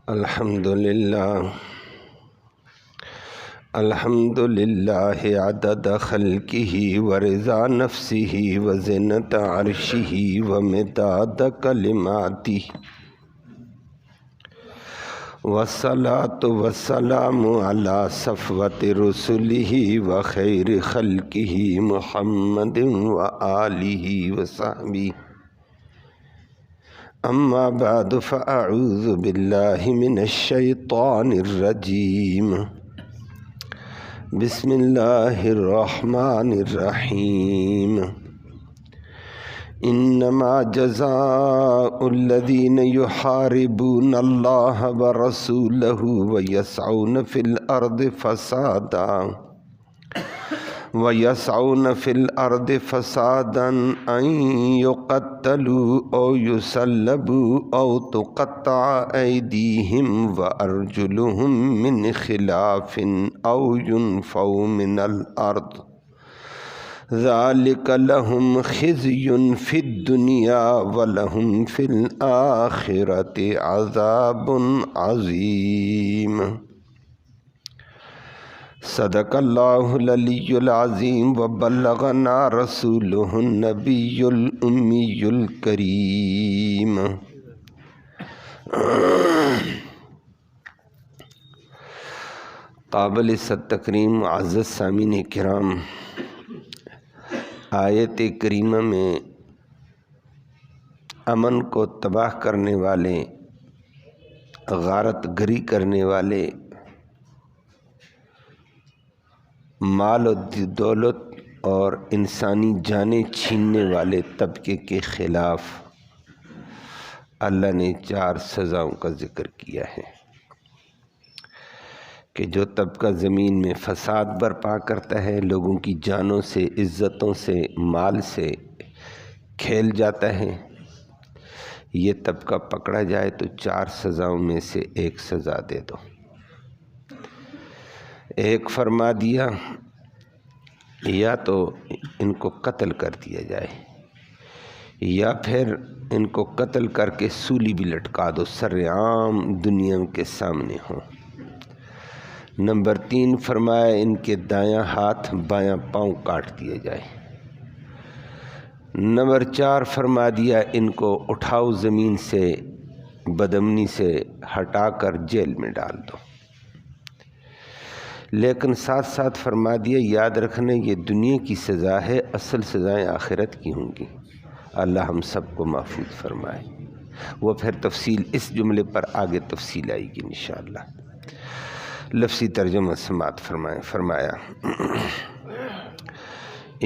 الحمدللہ عدد خلقہ ورضا نفسہ وزنت عرشہ ومداد کلماتہ والصلاة والسلام علی صفوت رسلہ وخیر خلقہ محمد وآلہ وصحبہ اما بعد فاعوذ باللہ من الشیطان الرجیم بسم اللہ الرحمن الرحیم انما جزاء الذین یحاربون اللہ ورسولہ ویسعون فی الارض فسادا ان یقتلوا او یسلبوا او تقطع ایدیہم وارجلہم من خلاف او ینفوا من الارض ذالک لہم خزی فی الدنیا ولہم فی الآخرۃ عذاب عظیم۔ صدق اللہ العلی العظیم وبلغنا رسولہ النبی الامی الکریم۔ قابل صد تکریم معزز سامعین کرام، آیت کریمہ میں امن کو تباہ کرنے والے، غارت گری کرنے والے، مال و دولت اور انسانی جانیں چھیننے والے طبقے کے خلاف اللہ نے 4 سزاؤں کا ذکر کیا ہے کہ جو طبقہ زمین میں فساد برپا کرتا ہے، لوگوں کی جانوں سے، عزتوں سے، مال سے کھیل جاتا ہے، یہ طبقہ پکڑا جائے تو 4 سزاؤں میں سے ایک سزا دے دو۔ ایک فرما دیا یا تو ان کو قتل کر دیا جائے یا پھر ان کو قتل کر کے سولی بھی لٹکا دو، سر عام دنیا کے سامنے ہوں۔ نمبر 3 فرمایا ان کے دایاں ہاتھ بایاں پاؤں کاٹ دیا جائے۔ نمبر 4 فرما دیا ان کو اٹھاؤ زمین سے، بدامنی سے ہٹا کر جیل میں ڈال دو۔ لیکن ساتھ ساتھ فرما دیا یاد رکھنا یہ دنیا کی سزا ہے، اصل سزائیں آخرت کی ہوں گی۔ اللہ ہم سب کو محفوظ فرمائے۔ وہ پھر تفصیل اس جملے پر آگے تفصیل آئے گی انشاءاللہ۔ لفظی ترجمہ سماعت فرمائیں۔ فرمایا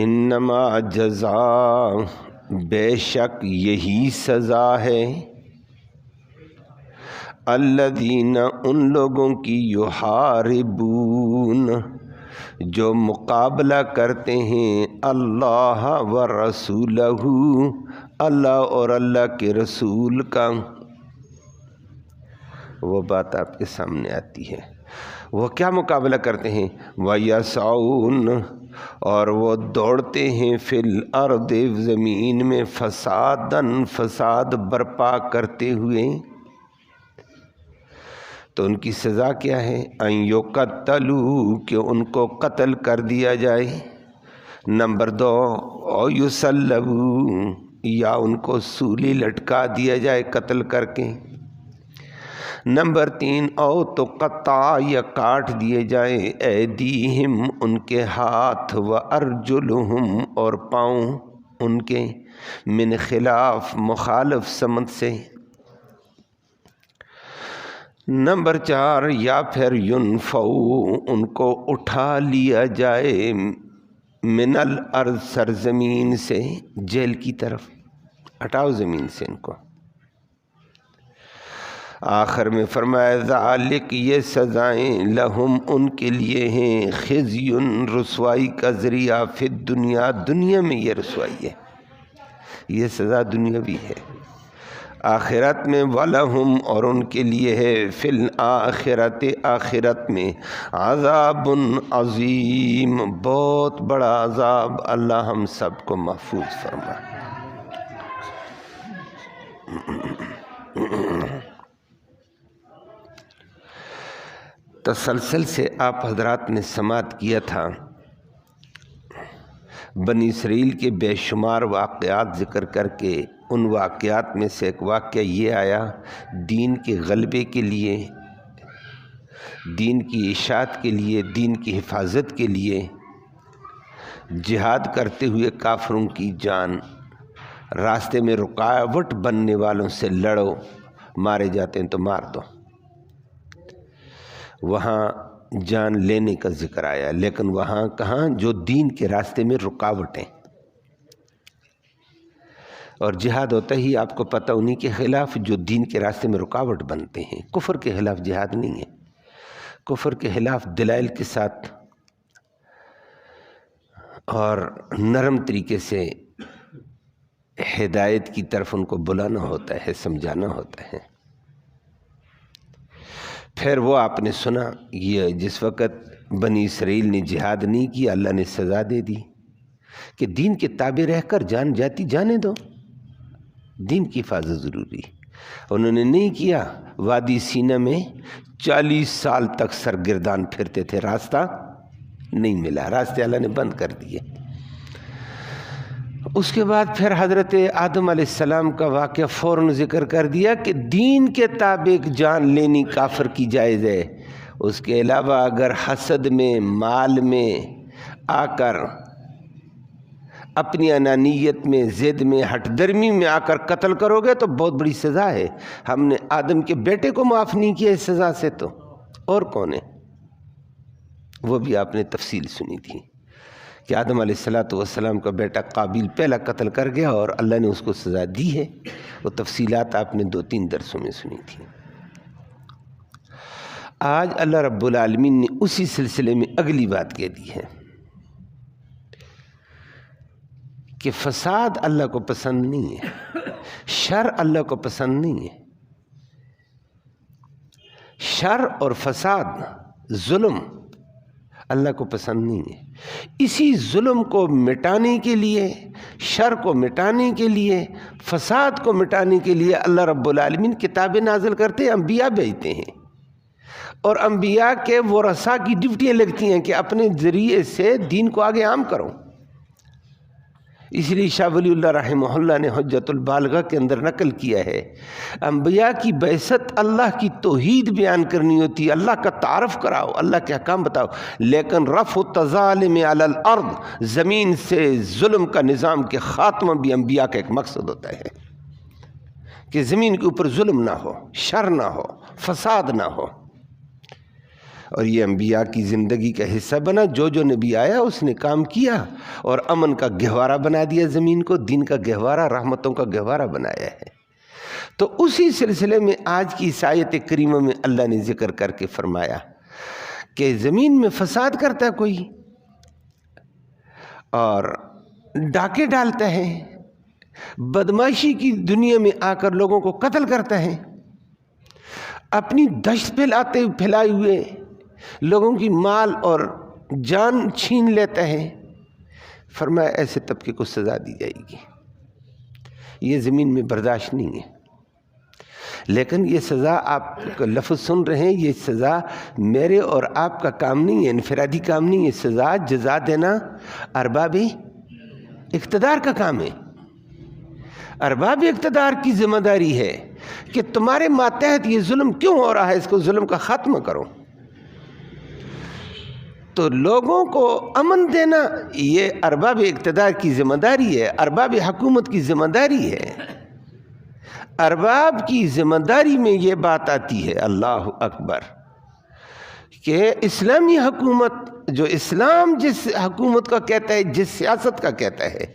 انما جزاء، بے شک یہی سزا ہے، الذین ان لوگوں کی، یحاربون جو مقابلہ کرتے ہیں، اللہ و رسولہ، اللہ اور اللہ کے رسول کا۔ وہ بات آپ کے سامنے آتی ہے، وہ کیا مقابلہ کرتے ہیں؟ وَيَسْعُونَ، اور وہ دوڑتے ہیں، فی الارض زمین میں، فساداً فساد برپا کرتے ہوئے۔ تو ان کی سزا کیا ہے؟ ان یقتلوا، کہ ان کو قتل کر دیا جائے۔ نمبر 2 او یسلبوا، یا ان کو سولی لٹکا دیا جائے قتل کر کے۔ نمبر 3 او تقطع، یا کاٹ دیے جائے، ایدیہم ان کے ہاتھ، وارجلہم اور پاؤں ان کے، من خلاف مخالف سمت سے۔ نمبر 4 یا پھر ینفوا، ان کو اٹھا لیا جائے، من الارض سرزمین سے، جیل کی طرف ہٹاؤ زمین سے ان کو۔ آخر میں فرمایا ذالک، یہ سزائیں، لہم ان کے لیے ہیں، خزی رسوائی کا ذریعہ، فی الدنیا دنیا میں یہ رسوائی ہے، یہ سزا دنیاوی ہے۔ آخرت میں ولہم، اور ان کے لیے ہے، فی الآخرۃ آخرت میں، عذاب عظیم، بہت بڑا عذاب۔ اللہ ہم سب کو محفوظ فرمائے۔ تسلسل سے آپ حضرات نے سماعت کیا تھا، بنی اسرائیل کے بے شمار واقعات ذکر کر کے ان واقعات میں سے ایک واقعہ یہ آیا، دین کے غلبے کے لیے، دین کی اشاعت کے لیے، دین کی حفاظت کے لیے جہاد کرتے ہوئے کافروں کی جان، راستے میں رکاوٹ بننے والوں سے لڑو، مارے جاتے ہیں تو مار دو۔ وہاں جان لینے کا ذکر آیا، لیکن وہاں کہاں جو دین کے راستے میں رکاوٹیں، اور جہاد ہوتا ہی آپ کو پتہ انہی کے خلاف جو دین کے راستے میں رکاوٹ بنتے ہیں۔ کفر کے خلاف جہاد نہیں ہے، کفر کے خلاف دلائل کے ساتھ اور نرم طریقے سے ہدایت کی طرف ان کو بلانا ہوتا ہے، سمجھانا ہوتا ہے۔ پھر وہ آپ نے سنا، یہ جس وقت بنی اسرائیل نے جہاد نہیں کیا، اللہ نے سزا دے دی کہ دین کے تابع رہ کر جان جاتی جانے دو، دین کی حفاظت ضروری۔ انہوں نے نہیں کیا، وادی سینہ میں 40 سال تک سرگردان پھرتے تھے، راستہ نہیں ملا، راستے اللہ نے بند کر دیے۔ اس کے بعد پھر حضرت آدم علیہ السلام کا واقعہ فوراً ذکر کر دیا کہ دین کے تابع جان لینی کافر کی جائز ہے، اس کے علاوہ اگر حسد میں، مال میں آ کر، اپنی انانیت میں، ضد میں، ہٹ درمی میں آ کر قتل کرو گے تو بہت بڑی سزا ہے۔ ہم نے آدم کے بیٹے کو معاف نہیں کیا اس سزا سے، تو اور کون ہے؟ وہ بھی آپ نے تفصیل سنی تھی کہ آدم علیہ السلام کا بیٹا قابیل پہلا قتل کر گیا اور اللہ نے اس کو سزا دی ہے۔ وہ تفصیلات آپ نے 2-3 درسوں میں سنی تھی۔ آج اللہ رب العالمین نے اسی سلسلے میں اگلی بات کہہ دی ہے کہ فساد اللہ کو پسند نہیں ہے، شر اللہ کو پسند نہیں ہے۔ شر اور فساد، ظلم اللہ کو پسند نہیں ہے۔ اسی ظلم کو مٹانے کے لیے، شر کو مٹانے کے لیے، فساد کو مٹانے کے لیے اللہ رب العالمین کتابیں نازل کرتے ہیں، انبیاء بھیجتے ہیں، اور انبیاء کے ورثاء کی ڈیوٹیاں لگتی ہیں کہ اپنے ذریعے سے دین کو آگے عام کرو۔ اس لیے شاہ ولی اللہ رحمہ اللہ نے حجت البالغہ کے اندر نقل کیا ہے، انبیاء کی بعثت اللہ کی توحید بیان کرنی ہوتی ہے، اللہ کا تعارف کراؤ، اللہ کے احکام بتاؤ، لیکن رفع الظالم علی الارض، زمین سے ظلم کا نظام کے خاتمہ بھی انبیاء کا ایک مقصد ہوتا ہے کہ زمین کے اوپر ظلم نہ ہو، شر نہ ہو، فساد نہ ہو۔ اور یہ انبیاء کی زندگی کا حصہ بنا، جو جو نبی آیا اس نے کام کیا اور امن کا گہوارہ بنا دیا، زمین کو دین کا گہوارہ، رحمتوں کا گہوارہ بنایا ہے۔ تو اسی سلسلے میں آج کی اس آیت کریمہ میں اللہ نے ذکر کر کے فرمایا کہ زمین میں فساد کرتا ہے کوئی اور ڈاکے ڈالتا ہے، بدماشی کی دنیا میں آ کر لوگوں کو قتل کرتا ہے، اپنی دہشت پھیلائے ہوئے لوگوں کی مال اور جان چھین لیتا ہے، فرمایا ایسے طبقے کو سزا دی جائے گی۔ یہ زمین میں برداشت نہیں ہے۔ لیکن یہ سزا، آپ کا لفظ سن رہے ہیں، یہ سزا میرے اور آپ کا کام نہیں ہے، انفرادی کام نہیں ہے۔ سزا جزا دینا ارباب اقتدار کا کام ہے۔ ارباب اقتدار کی ذمہ داری ہے کہ تمہارے ماتحت یہ ظلم کیوں ہو رہا ہے، اس کو ظلم کا خاتمہ کرو۔ تو لوگوں کو امن دینا یہ ارباب اقتدار کی ذمہ داری ہے، ارباب حکومت کی ذمہ داری ہے۔ ارباب کی ذمہ داری میں یہ بات آتی ہے، اللہ اکبر، کہ اسلامی حکومت، جو اسلام جس حکومت کا کہتا ہے، جس سیاست کا کہتا ہے،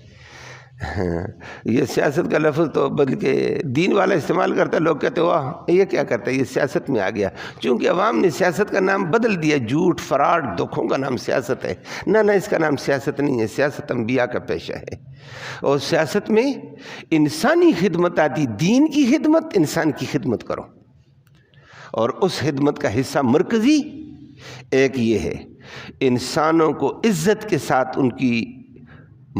یہ سیاست کا لفظ تو بلکہ دین والا استعمال کرتا ہے، لوگ کہتے ہیں واہ یہ کیا کرتا ہے، یہ سیاست میں آ گیا، چونکہ عوام نے سیاست کا نام بدل دیا، جھوٹ فراڈ دھوکوں کا نام سیاست ہے۔ نہ اس کا نام سیاست نہیں ہے، سیاست انبیاء کا پیشہ ہے، اور سیاست میں انسانی خدمت آتی، دین کی خدمت، انسان کی خدمت کرو، اور اس خدمت کا حصہ مرکزی ایک یہ ہے، انسانوں کو عزت کے ساتھ ان کی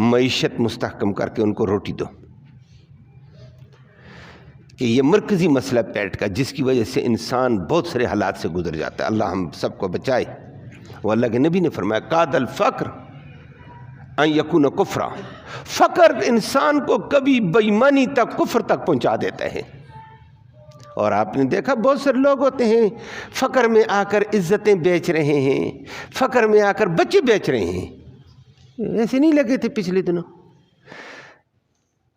معیشت مستحکم کر کے ان کو روٹی دو۔ کہ یہ مرکزی مسئلہ پیٹ کا جس کی وجہ سے انسان بہت سارے حالات سے گزر جاتا ہے. اللہ ہم سب کو بچائے. وہ اللہ کے نبی نے فرمایا کاد الفقر ان یکون کفرا، فقر انسان کو کبھی بے ایمانی تک، کفر تک پہنچا دیتا ہے. اور آپ نے دیکھا بہت سارے لوگ ہوتے ہیں فقر میں آ کر عزتیں بیچ رہے ہیں، فقر میں آ کر بچے بیچ رہے ہیں. ایسے نہیں لگے تھے پچھلے دنوں؟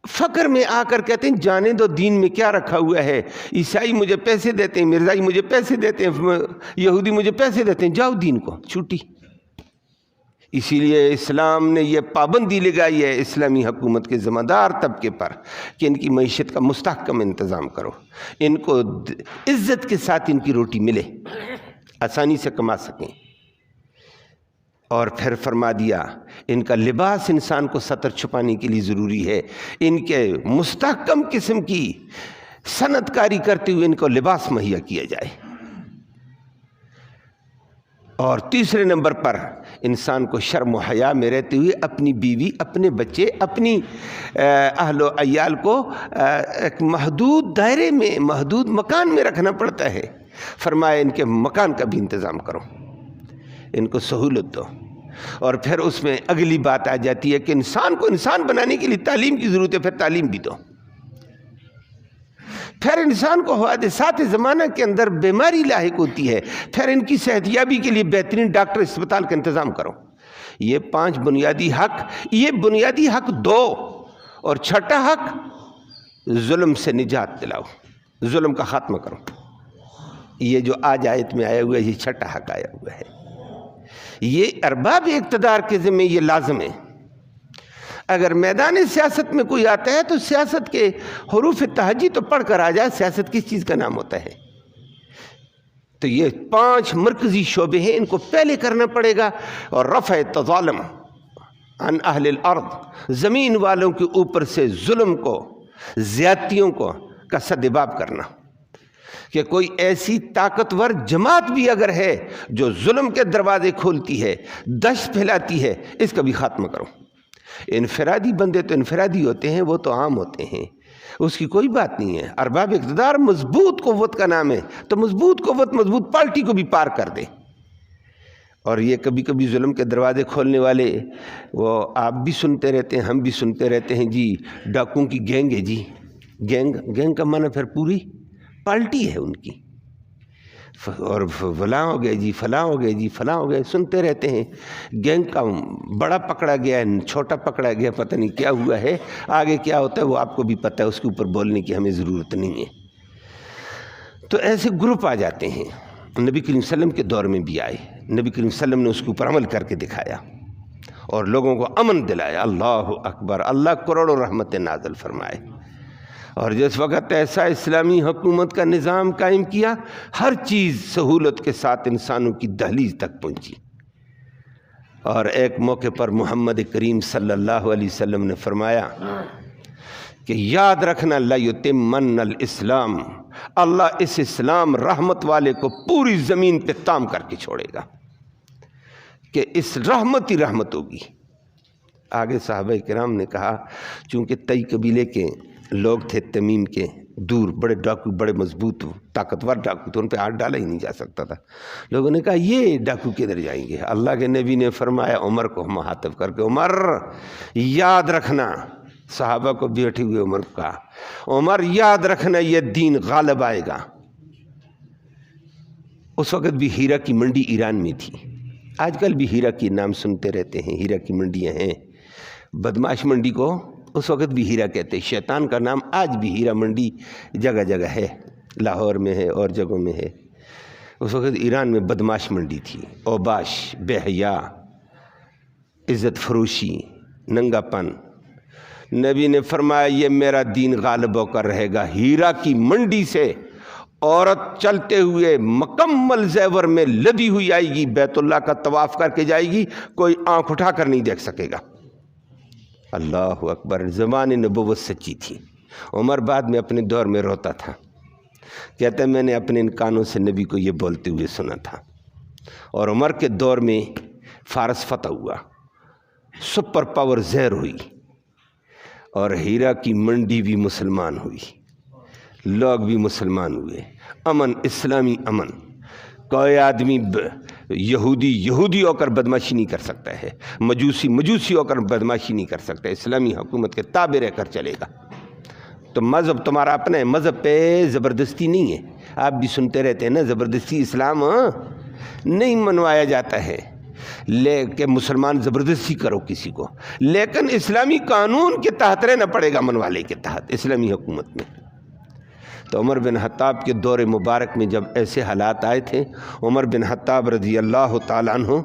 فقر میں آ کر کہتے ہیں جانے دو دین میں کیا رکھا ہوا ہے، عیسائی مجھے پیسے دیتے ہیں، مرزائی مجھے پیسے دیتے ہیں، یہودی مجھے پیسے دیتے ہیں، جاؤ دین کو چھوٹی. اسی لیے اسلام نے یہ پابندی لگائی ہے اسلامی حکومت کے ذمہ دار طبقے پر کہ ان کی معیشت کا مستحکم انتظام کرو، ان کو عزت کے ساتھ ان کی روٹی ملے، آسانی سے کما سکیں. اور پھر فرما دیا ان کا لباس انسان کو ستر چھپانے کے لیے ضروری ہے، ان کے مستحکم قسم کی صنعت کاری کرتے ہوئے ان کو لباس مہیا کیا جائے. اور تیسرے نمبر پر انسان کو شرم و حیا میں رہتے ہوئے اپنی بیوی، اپنے بچے، اپنی اہل و عیال کو ایک محدود دائرے میں، محدود مکان میں رکھنا پڑتا ہے. فرمایا ان کے مکان کا بھی انتظام کرو، ان کو سہولت دو. اور پھر اس میں اگلی بات آ جاتی ہے کہ انسان کو انسان بنانے کے لیے تعلیم کی ضرورت ہے، پھر تعلیم بھی دو. پھر انسان کو حوادثات زمانہ کے اندر بیماری لاحق ہوتی ہے، پھر ان کی صحت یابی کے لیے بہترین ڈاکٹر اسپتال کا انتظام کرو. یہ 5 بنیادی حق، یہ بنیادی حق دو. اور چھٹا حق ظلم سے نجات دلاؤ، ظلم کا خاتمہ کرو. یہ جو آج آیت میں آیا ہوا ہے یہ چھٹا حق آیا ہوا ہے. یہ ارباب اقتدار کے ذمہ یہ لازم ہے. اگر میدان سیاست میں کوئی آتا ہے تو سیاست کے حروف تہجی تو پڑھ کر آ جائے، سیاست کس چیز کا نام ہوتا ہے. تو یہ 5 مرکزی شعبے ہیں، ان کو پہلے کرنا پڑے گا. اور رفع تظالم عن اہل الارض، زمین والوں کے اوپر سے ظلم کو، زیادتیوں کو کا سدباب کرنا. کہ کوئی ایسی طاقتور جماعت بھی اگر ہے جو ظلم کے دروازے کھولتی ہے، دہشت پھیلاتی ہے، اس کا بھی خاتمہ کرو. انفرادی بندے تو انفرادی ہوتے ہیں، وہ تو عام ہوتے ہیں، اس کی کوئی بات نہیں ہے. ارباب اقتدار مضبوط قوت کا نام ہے، تو مضبوط قوت مضبوط پارٹی کو بھی پار کر دے. اور یہ کبھی کبھی ظلم کے دروازے کھولنے والے وہ آپ بھی سنتے رہتے ہیں، ہم بھی سنتے رہتے ہیں، جی ڈاکوں کی گینگ ہے. جی گینگ کا معنی پھر پوری پارٹی ہے ان کی. اور فلاں ہو گئے جی، فلاں ہو گئے جی، فلاں ہو گئے، سنتے رہتے ہیں. گینگ کا بڑا پکڑا گیا ہے، چھوٹا پکڑا گیا، پتہ نہیں کیا ہوا ہے، آگے کیا ہوتا ہے وہ آپ کو بھی پتہ ہے، اس کے اوپر بولنے کی ہمیں ضرورت نہیں ہے. تو ایسے گروپ آ جاتے ہیں. نبی کریم صلی اللہ علیہ وسلم کے دور میں بھی آئے، نبی کریم صلی اللہ علیہ وسلم نے اس کے اوپر عمل کر کے دکھایا اور لوگوں کو امن دلایا. اللہ اکبر، اللہ کروڑوں رحمتیں نازل فرمائے. اور جس وقت ایسا اسلامی حکومت کا نظام قائم کیا، ہر چیز سہولت کے ساتھ انسانوں کی دہلیز تک پہنچی. اور ایک موقع پر محمد کریم صلی اللہ علیہ وسلم نے فرمایا کہ یاد رکھنا لَيُتِمَّنَّ الْإِسْلام، اللہ اس اسلام رحمت والے کو پوری زمین پہ تام کر کے چھوڑے گا، کہ اس رحمت ہی رحمت ہوگی. آگے صحابہ کرام نے کہا، چونکہ تئی قبیلے کے لوگ تھے، تمیم کے، دور، بڑے ڈاکو، بڑے مضبوط طاقتور ڈاکو تھے، ان پہ ہاتھ ڈالا ہی نہیں جا سکتا تھا. لوگوں نے کہا یہ ڈاکو کدھر جائیں گے؟ اللہ کے نبی نے فرمایا عمر کو مخاطب کر کے، عمر یاد رکھنا. صحابہ کو بیٹھے ہوئے عمر کو کہا، عمر یاد رکھنا یہ دین غالب آئے گا. اس وقت بھی ہیرا کی منڈی ایران میں تھی. آج کل بھی ہیرا کی نام سنتے رہتے ہیں، ہیرا کی منڈیاں ہیں. بدماش منڈی کو اس وقت بھی ہیرا کہتے ہیں. شیطان کا نام آج بھی ہیرا منڈی جگہ جگہ ہے، لاہور میں ہے اور جگہوں میں ہے. اس وقت ایران میں بدماش منڈی تھی. اوباش، بے حیا، عزت فروشی، ننگا پن. نبی نے فرمایا یہ میرا دین غالب ہو کر رہے گا. ہیرا کی منڈی سے عورت چلتے ہوئے مکمل زیور میں لدی ہوئی آئے گی، بیت اللہ کا طواف کر کے جائے گی، کوئی آنکھ اٹھا کر نہیں دیکھ سکے گا. اللہ اکبر، زبان نبوت سچی تھی. عمر بعد میں اپنے دور میں روتا تھا، کہتا ہے میں نے اپنے ان کانوں سے نبی کو یہ بولتے ہوئے سنا تھا. اور عمر کے دور میں فارس فتح ہوا، سپر پاور زہر ہوئی، اور ہیرا کی منڈی بھی مسلمان ہوئی. لوگ بھی مسلمان ہوئے، امن، اسلامی امن۔ کوئی آدمی یہودی ہو کر بدماشی نہیں کر سکتا ہے، مجوسی ہو کر بدماشی نہیں کر سکتا، اسلامی حکومت کے تابع رہ کر چلے گا۔ تو مذہب تمہارا اپنا ہے، مذہب پہ زبردستی نہیں ہے۔ آپ بھی سنتے رہتے ہیں نا، زبردستی اسلام نہیں منوایا جاتا ہے، کہ مسلمان زبردستی کرو کسی کو، لیکن اسلامی قانون کے تحت رہنا پڑے گا، امن والے کے تحت، اسلامی حکومت میں۔ تو عمر بن خطاب کے دور مبارک میں جب ایسے حالات آئے تھے، عمر بن خطاب رضی اللہ تعالیٰ عنہ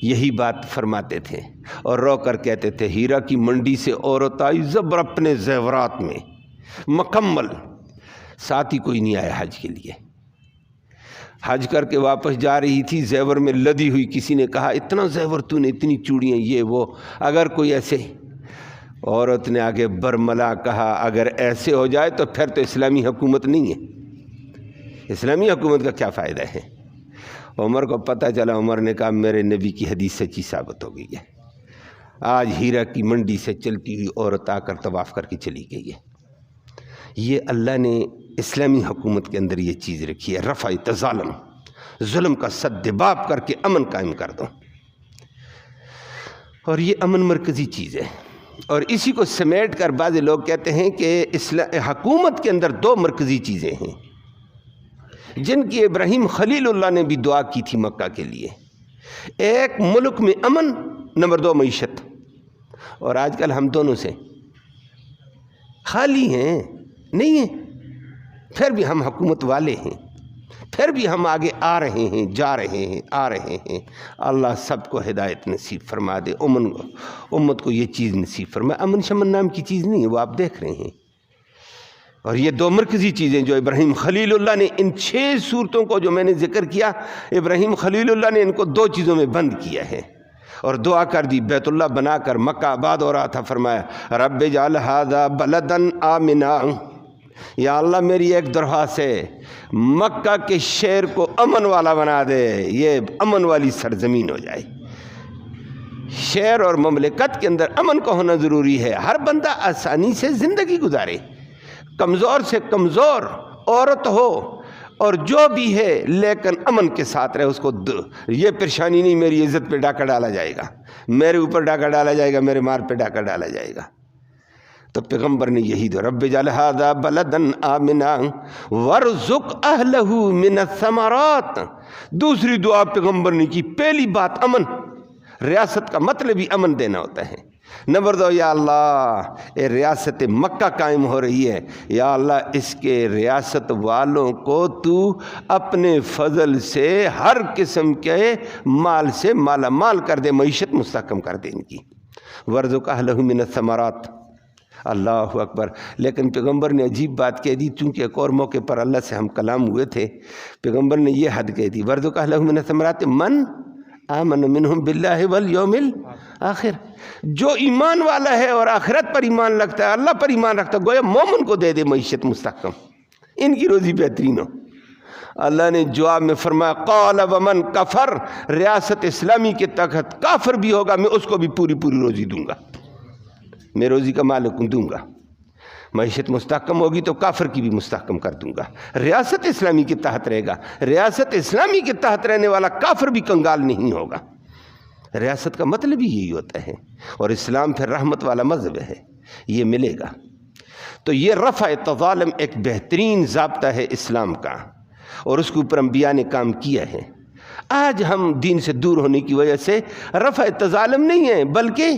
یہی بات فرماتے تھے اور رو کر کہتے تھے، ہیرا کی منڈی سے عورت آئی زبر اپنے زیورات میں مکمل، ساتھ ہی کوئی نہیں آیا حج کے لیے، حج کر کے واپس جا رہی تھی، زیور میں لدی ہوئی، کسی نے کہا اتنا زیور تو نے، اتنی چوڑیاں، یہ وہ، اگر کوئی ایسے، عورت نے آگے برملا کہا اگر ایسے ہو جائے تو پھر تو اسلامی حکومت نہیں ہے، اسلامی حکومت کا کیا فائدہ ہے؟ عمر کو پتہ چلا، عمر نے کہا میرے نبی کی حدیث سچی ثابت ہو گئی ہے، آج ہیرا کی منڈی سے چلتی ہوئی عورت آ کر طواف کر کے چلی گئی ہے۔ یہ اللہ نے اسلامی حکومت کے اندر یہ چیز رکھی ہے، رفع تظالم، ظلم کا سدباب کر کے امن قائم کر دو، اور یہ امن مرکزی چیز ہے۔ اور اسی کو سمیٹ کر بعض لوگ کہتے ہیں کہ حکومت کے اندر دو مرکزی چیزیں ہیں جن کی ابراہیم خلیل اللہ نے بھی دعا کی تھی مکہ کے لیے، ایک ملک میں امن، نمبر دو معیشت۔ اور آج کل ہم دونوں سے خالی ہیں، نہیں ہیں، پھر بھی ہم حکومت والے ہیں، پھر بھی ہم آگے آ رہے ہیں، جا رہے ہیں، آ رہے ہیں۔ اللہ سب کو ہدایت نصیب فرما دے، امت کو یہ چیز نصیب فرمائے۔ امن شمن نام کی چیز نہیں ہے، وہ آپ دیکھ رہے ہیں۔ اور یہ دو مرکزی چیزیں جو ابراہیم خلیل اللہ نے، ان 6 صورتوں کو جو میں نے ذکر کیا، ابراہیم خلیل اللہ نے ان کو 2 چیزوں میں بند کیا ہے، اور دعا کر دی، بیت اللہ بنا کر مکہ آباد ہو رہا تھا، فرمایا رب اجعل ھذا بلدا آمنا، یا اللہ میری ایک درخواست ہے، مکہ کے شہر کو امن والا بنا دے، یہ امن والی سرزمین ہو جائے۔ شہر اور مملکت کے اندر امن کا ہونا ضروری ہے، ہر بندہ آسانی سے زندگی گزارے، کمزور سے کمزور عورت ہو اور جو بھی ہے، لیکن امن کے ساتھ رہے، اس کو یہ پریشانی نہیں میری عزت پہ ڈاکہ ڈالا جائے گا، میرے اوپر ڈاکہ ڈالا جائے گا، میرے مال پہ ڈاکہ ڈالا جائے گا۔ تو پیغمبر نے یہی دعا، رب اجعل ھذا بلدا آمنا وارزق اہلہ من الثمرات۔ دوسری دعا پیغمبر نے کی، پہلی بات امن، ریاست کا مطلب ہی امن دینا ہوتا ہے۔ نمبر 2، یا اللہ اے ریاست مکہ قائم ہو رہی ہے، یا اللہ اس کے ریاست والوں کو تو اپنے فضل سے ہر قسم کے مال سے مالا مال کر دے، معیشت مستحکم کر دے ان کی۔ وارزق اہلہ من الثمرات، اللہ اکبر۔ لیکن پیغمبر نے عجیب بات کہہ دی، چونکہ ایک اور موقع پر اللہ سے ہم کلام ہوئے تھے، پیغمبر نے یہ حد کہہ دی، وارزق اہلہ من الثمرات من آمن منہم باللہ والیوم الآخر، جو ایمان والا ہے اور آخرت پر ایمان رکھتا ہے، اللہ پر ایمان رکھتا ہے، گویا مومن کو دے دے معیشت مستحکم، ان کی روزی بہترین ہو۔ اللہ نے جواب میں فرمایا قال ومن کفر، ریاست اسلامی کے تحت کافر بھی ہوگا میں اس کو بھی پوری روزی دوں گا، میں روزی کا مالک دوں گا، معیشت مستحکم ہوگی تو کافر کی بھی مستحکم کر دوں گا۔ ریاست اسلامی کے تحت رہے گا، ریاست اسلامی کے تحت رہنے والا کافر بھی کنگال نہیں ہوگا۔ ریاست کا مطلب ہی یہی ہوتا ہے، اور اسلام پھر رحمت والا مذہب ہے، یہ ملے گا۔ تو یہ رفع تظالم ایک بہترین ضابطہ ہے اسلام کا، اور اس کے اوپر انبیاء نے کام کیا ہے۔ آج ہم دین سے دور ہونے کی وجہ سے رفع تظالم نہیں ہے، بلکہ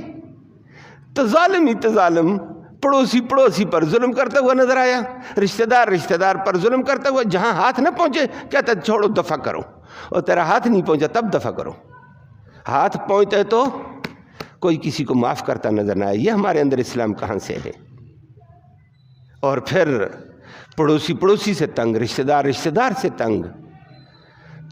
تظالم، پڑوسی پر ظلم کرتا ہوا نظر آیا، رشتہ دار پر ظلم کرتا ہوا، جہاں ہاتھ نہ پہنچے کہتا چھوڑو دفع کرو، اور تیرا ہاتھ نہیں پہنچا تب دفع کرو، ہاتھ پہنچتا ہے تو کوئی کسی کو معاف کرتا نظر نہ آئے۔ یہ ہمارے اندر اسلام کہاں سے ہے؟ اور پھر پڑوسی سے تنگ، رشتہ دار سے تنگ،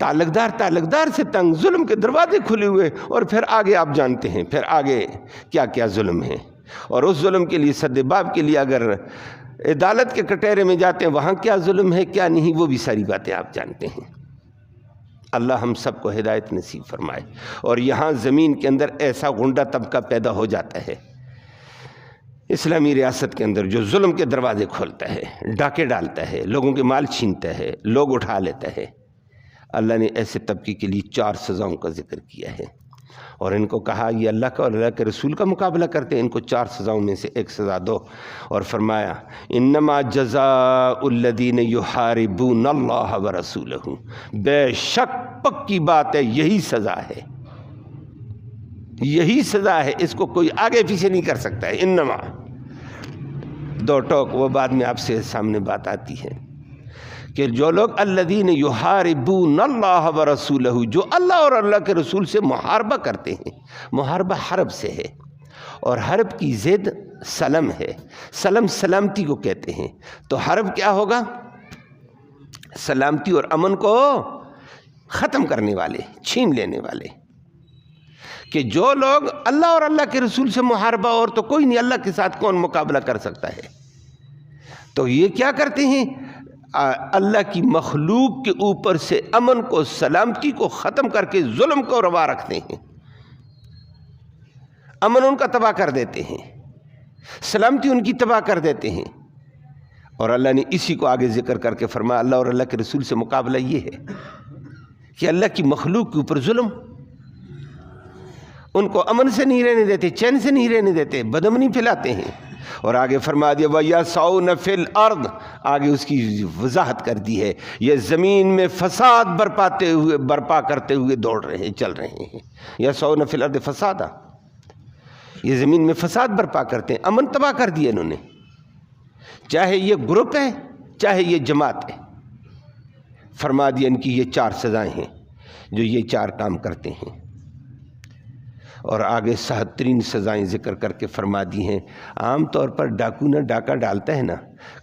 تعلق دار سے تنگ، ظلم کے دروازے کھلے ہوئے، اور پھر آگے آپ جانتے ہیں پھر آگے کیا کیا ظلم ہے، اور اس ظلم کے لیے سدباب کے لیے اگر عدالت کے کٹہرے میں جاتے ہیں وہاں کیا ظلم ہے کیا نہیں، وہ بھی ساری باتیں آپ جانتے ہیں۔ اللہ ہم سب کو ہدایت نصیب فرمائے۔ اور یہاں زمین کے اندر ایسا غنڈہ طبقہ پیدا ہو جاتا ہے، اسلامی ریاست کے اندر جو ظلم کے دروازے کھولتا ہے، ڈاکے ڈالتا ہے، لوگوں کے مال چھینتا ہے، لوگ اٹھا لیتا ہے، اللہ نے ایسے طبقے کے لیے 4 سزاؤں کا ذکر کیا ہے، اور ان کو کہا یہ اللہ کا اور اللہ کے رسول کا مقابلہ کرتے ہیں، ان کو 4 سزاؤں میں سے ایک سزا دو، اور فرمایا انما جزاء الذین یحاربون اللہ ورسولہ، بے شک پکی بات ہے یہی سزا ہے، یہی سزا ہے، اس کو کوئی آگے پیچھے نہیں کر سکتا ہے۔ انما 2 ٹوک وہ بعد میں آپ سے سامنے بات آتی ہے کہ جو لوگ الذین یحاربون اللہ ورسولہ، جو اللہ اور اللہ کے رسول سے محاربہ کرتے ہیں، محاربہ حرب سے ہے، اور حرب کی ضد سلم ہے، سلم سلامتی کو کہتے ہیں، تو حرب کیا ہوگا؟ سلامتی اور امن کو ختم کرنے والے، چھین لینے والے، کہ جو لوگ اللہ اور اللہ کے رسول سے محاربہ، اور تو کوئی نہیں، اللہ کے ساتھ کون مقابلہ کر سکتا ہے، تو یہ کیا کرتے ہیں؟ اللہ کی مخلوق کے اوپر سے امن کو، سلامتی کو ختم کر کے ظلم کو روا رکھتے ہیں، امن ان کا تباہ کر دیتے ہیں، سلامتی ان کی تباہ کر دیتے ہیں، اور اللہ نے اسی کو آگے ذکر کر کے فرمایا اللہ اور اللہ کے رسول سے مقابلہ یہ ہے کہ اللہ کی مخلوق کے اوپر ظلم، ان کو امن سے نہیں رہنے دیتے، چین سے نہیں رہنے دیتے، بدامنی پھیلاتے ہیں، اور آگے فرما دیا وَيَسْعَوْنَ فِي الْأَرْضِ، آگے اس کی وضاحت کر دی ہے، یہ زمین میں فساد برپا کرتے ہوئے دوڑ رہے ہیں، چل رہے ہیں، يَسْعَوْنَ فِي الْأَرْضِ فَسَادًا، یہ زمین میں فساد برپا کرتے ہیں، امن تباہ کر دیا انہوں نے، چاہے یہ گروپ ہے چاہے یہ جماعت ہے، فرما دیا ان کی یہ 4 سزائیں ہیں جو یہ 4 کام کرتے ہیں، اور آگے 77 سزائیں ذکر کر کے فرما دی ہیں۔ عام طور پر ڈاکو نہ ڈاکہ ڈالتا ہے نا،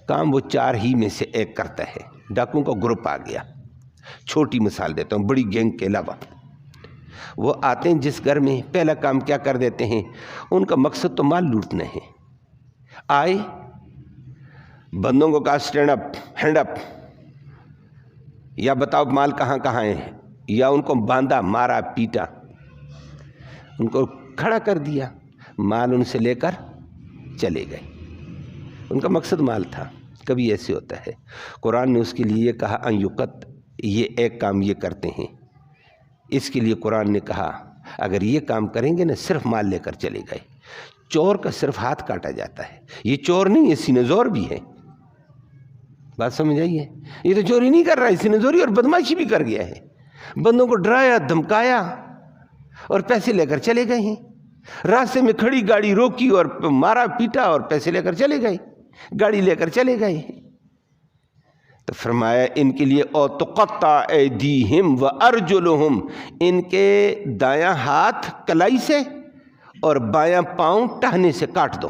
کام وہ 4 ہی میں سے ایک کرتا ہے، ڈاکوؤں کا گروپ آ گیا، چھوٹی مثال دیتا ہوں، بڑی گینگ کے علاوہ وہ آتے ہیں جس گھر میں، پہلا کام کیا کر دیتے ہیں، ان کا مقصد تو مال لوٹنا ہے، آئے بندوں کو کہا اسٹینڈ اپ، ہینڈ اپ، یا بتاؤ مال کہاں کہاں ہے، یا ان کو باندھا، مارا، پیٹا، ان کو کھڑا کر دیا، مال ان سے لے کر چلے گئے، ان کا مقصد مال تھا۔ کبھی ایسے ہوتا ہے، قرآن نے اس کے لیے یہ کہا ان یقت، یہ ایک کام یہ کرتے ہیں، اس کے لیے قرآن نے کہا اگر یہ کام کریں گے نا، صرف مال لے کر چلے گئے، چور کا صرف ہاتھ کاٹا جاتا ہے، یہ چور نہیں، یہ سینہ زور بھی ہے، بات سمجھ آئیے، یہ تو چوری نہیں کر رہا ہے، سینہ زوری اور بدماشی بھی کر گیا ہے، بندوں کو ڈرایا، دھمکایا اور پیسے لے کر چلے گئے ہیں، راستے میں کھڑی گاڑی روکی اور مارا پیٹا اور پیسے لے کر چلے گئے، گاڑی لے کر چلے گئے ہیں۔ تو فرمایا ان کے لیے او تقطع ایدیہم وارجلہم، ان کے دایاں ہاتھ کلائی سے اور بایاں پاؤں ٹہنے سے کاٹ دو،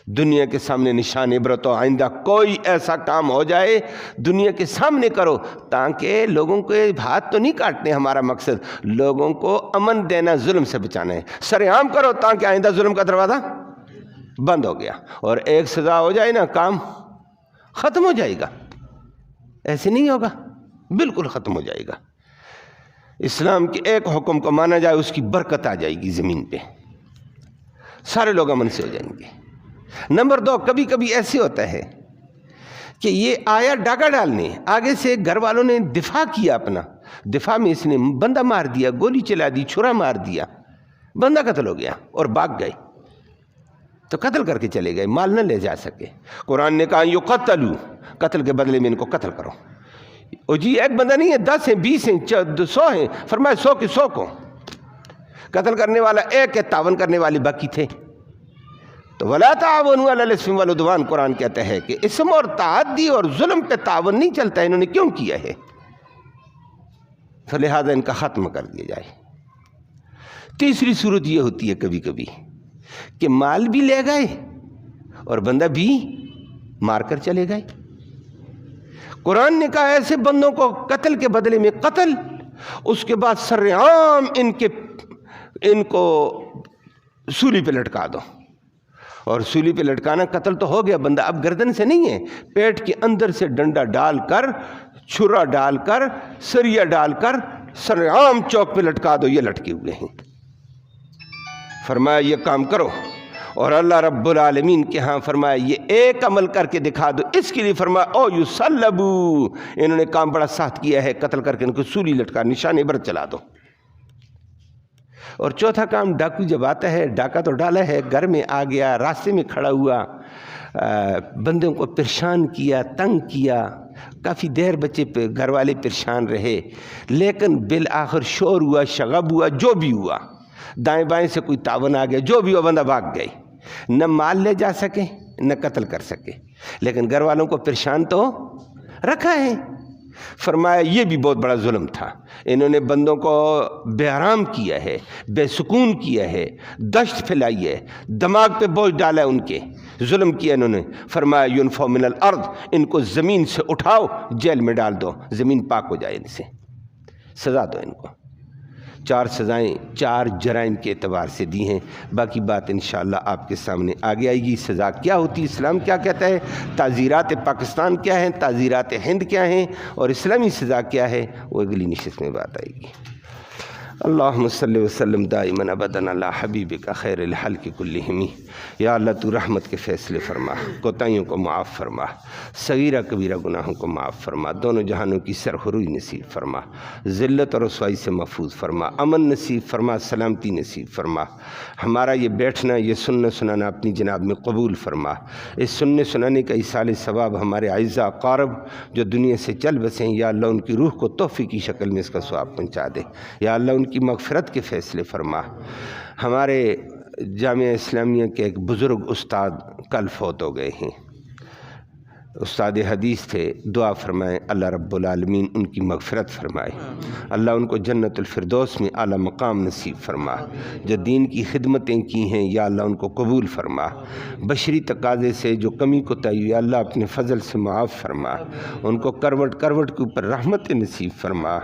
دنیا کے سامنے نشان عبرت ہو، آئندہ کوئی ایسا کام ہو جائے دنیا کے سامنے کرو، تاکہ لوگوں کے ہاتھ تو نہیں کاٹنے، ہمارا مقصد لوگوں کو امن دینا، ظلم سے بچانا ہے، سر عام کرو تاکہ آئندہ ظلم کا دروازہ بند ہو گیا، اور ایک سزا ہو جائے نا، کام ختم ہو جائے گا، ایسے نہیں ہوگا، بالکل ختم ہو جائے گا۔ اسلام کے ایک حکم کو مانا جائے، اس کی برکت آ جائے گی زمین پہ، سارے لوگ امن سے ہو جائیں گے۔ نمبر 2، کبھی کبھی ایسے ہوتا ہے کہ یہ آیا ڈاکہ ڈالنے، آگے سے گھر والوں نے دفاع کیا، اپنا دفاع میں اس نے بندہ مار دیا، گولی چلا دی، چھرا مار دیا، بندہ قتل ہو گیا اور بھاگ گئے، تو قتل کر کے چلے گئے، مال نہ لے جا سکے، قرآن نے کہا یقتلوا، قتل کے بدلے میں ان کو قتل کرو، اور جی ایک بندہ نہیں ہے، 10 ہیں، 20 ہیں، 100 ہیں، فرمایا 100 کے 100 کو قتل کرنے والا ایک ہے، تعاون کرنے والے باقی تھے، تو وَلَا تَعَاوَنُوا عَلَى الْإِثْمِ وَالْعُدْوَانِ، قرآن کہتا ہے کہ اسم اور تعدی اور ظلم پہ تعاون نہیں چلتا، انہوں نے کیوں کیا ہے، فلہذا ان کا ختم کر دیا جائے۔ تیسری صورت یہ ہوتی ہے کبھی کبھی کہ مال بھی لے گئے اور بندہ بھی مار کر چلے گئے، قرآن نے کہا ایسے بندوں کو قتل کے بدلے میں قتل، اس کے بعد سرعام ان کو سولی پہ لٹکا دو، اور سولی پہ لٹکانا قتل تو ہو گیا، بندہ اب گردن سے نہیں ہے، پیٹ کے اندر سے ڈنڈا ڈال کر، چھرا ڈال کر، سریا ڈال کر سرعام چوک پہ لٹکا دو، یہ لٹکے ہوئے ہیں، فرمایا یہ کام کرو، اور اللہ رب العالمین کے ہاں فرمایا یہ ایک عمل کر کے دکھا دو، اس کے لیے فرمایا او یصلبو، انہوں نے کام بڑا سخت کیا ہے، قتل کر کے ان کو سولی لٹکا نشان عبرت چلا دو۔ اور چوتھا کام، ڈاکو جب آتا ہے، ڈاکہ تو ڈالا ہے، گھر میں آ گیا، راستے میں کھڑا ہوا، بندوں کو پریشان کیا، تنگ کیا، کافی دیر بچے پہ گھر والے پریشان رہے، لیکن بالآخر شور ہوا، شغب ہوا، جو بھی ہوا، دائیں بائیں سے کوئی تعاون آ گیا، جو بھی ہوا، بندہ بھاگ گئے، نہ مال لے جا سکے نہ قتل کر سکے، لیکن گھر والوں کو پریشان تو رکھا ہے۔ فرمایا یہ بھی بہت بڑا ظلم تھا، انہوں نے بندوں کو بے آرام کیا ہے، بے سکون کیا ہے، دہشت پھیلائی ہے، دماغ پہ بوجھ ڈالا ہے، ان کے ظلم کیا انہوں نے۔ فرمایا ینفو من الارض، ان کو زمین سے اٹھاؤ، جیل میں ڈال دو، زمین پاک ہو جائے ان سے، سزا دو ان کو۔ 4 سزائیں 4 جرائم کے اعتبار سے دی ہیں، باقی بات انشاءاللہ آپ کے سامنے آگے آئے گی۔ سزا کیا ہوتی، اسلام کیا کہتا ہے، تعزیرات پاکستان کیا ہیں، تعزیرات ہند کیا ہیں، اور اسلامی سزا کیا ہے، وہ اگلی نشست میں بات آئے گی۔ اللہم صلی وسلم دائما ابدا علی حبیبک خیر الخلق کلہم۔ یا اللہ تو رحمت کے فیصلے فرما، کوتاہیوں کو معاف فرما، صغیرہ کبیرہ گناہوں کو معاف فرما، دونوں جہانوں کی سرخروئی نصیب فرما، ذلت اور رسوائی سے محفوظ فرما، امن نصیب فرما، سلامتی نصیب فرما۔ ہمارا یہ بیٹھنا، یہ سننا سنانا اپنی جناب میں قبول فرما۔ اس سننے سنانے کا ایصال ثواب ہمارے اعزاء اقارب جو دنیا سے چل بسے ہیں، یا اللہ ان کی روح کو تحفے کی شکل میں اس کا ثواب پہنچا دے، یا اللہ ان کی مغفرت کے فیصلے فرما۔ ہمارے جامعہ اسلامیہ کے ایک بزرگ استاد کل فوت ہو گئے ہیں، استاد حدیث تھے، دعا فرمائیں اللہ رب العالمین ان کی مغفرت فرمائے، اللہ ان کو جنت الفردوس میں اعلیٰ مقام نصیب فرما۔ جو دین کی خدمتیں کی ہیں یا اللہ ان کو قبول فرما، بشری تقاضے سے جو کمی کوتاہی یا اللہ اپنے فضل سے معاف فرما، ان کو کروٹ کروٹ کے اوپر رحمت نصیب فرما،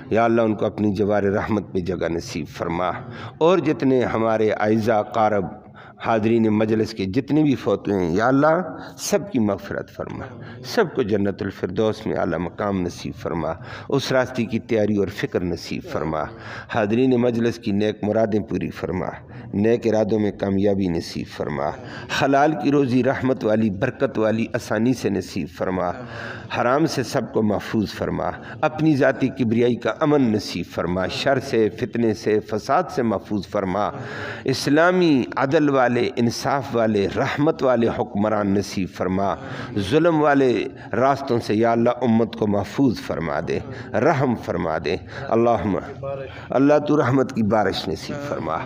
یا اللہ ان کو اپنی جوار رحمت پہ جگہ نصیب فرما۔ اور جتنے ہمارے اعزاء اقارب حاضرین مجلس کے جتنے بھی فوت ہوئے ہیں، یا اللہ سب کی مغفرت فرما، سب کو جنت الفردوس میں اعلیٰ مقام نصیب فرما، اس راستے کی تیاری اور فکر نصیب فرما، حاضرین مجلس کی نیک مرادیں پوری فرما، نیک ارادوں میں کامیابی نصیب فرما، حلال کی روزی رحمت والی برکت والی آسانی سے نصیب فرما، حرام سے سب کو محفوظ فرما، اپنی ذاتی کبریائی کا امن نصیب فرما، شر سے فتنے سے فساد سے محفوظ فرما، اسلامی عدل والے انصاف والے رحمت والے حکمران نصیب فرما، ظلم والے راستوں سے یا اللہ امت کو محفوظ فرما دے، رحم فرما دے۔ اللہم اللہ تو رحمت کی بارش نصیب فرما،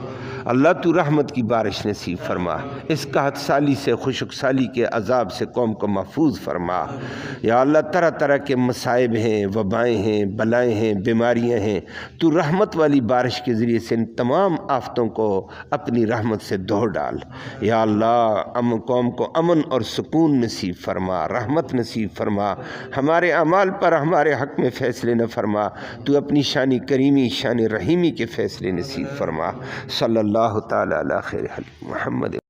اللہ تو رحمت کی بارش نصیب فرما، اس قحط سالی سے خشک سالی کے عذاب سے قوم کو محفوظ فرما۔ یا اللہ طرح طرح کے مصائب ہیں، وبائیں ہیں، بلائیں ہیں، بیماریاں ہیں، تو رحمت والی بارش کے ذریعے سے ان تمام آفتوں کو اپنی رحمت سے دھو ڈال۔ یا اللہ قوم کو امن اور سکون نصیب فرما، رحمت نصیب فرما، ہمارے اعمال پر ہمارے حق میں فیصلے نہ فرما، تو اپنی شان کریمی شان رحیمی کے فیصلے نصیب فرما۔ صلی اللہ تعالی علی خیر خلق محمد۔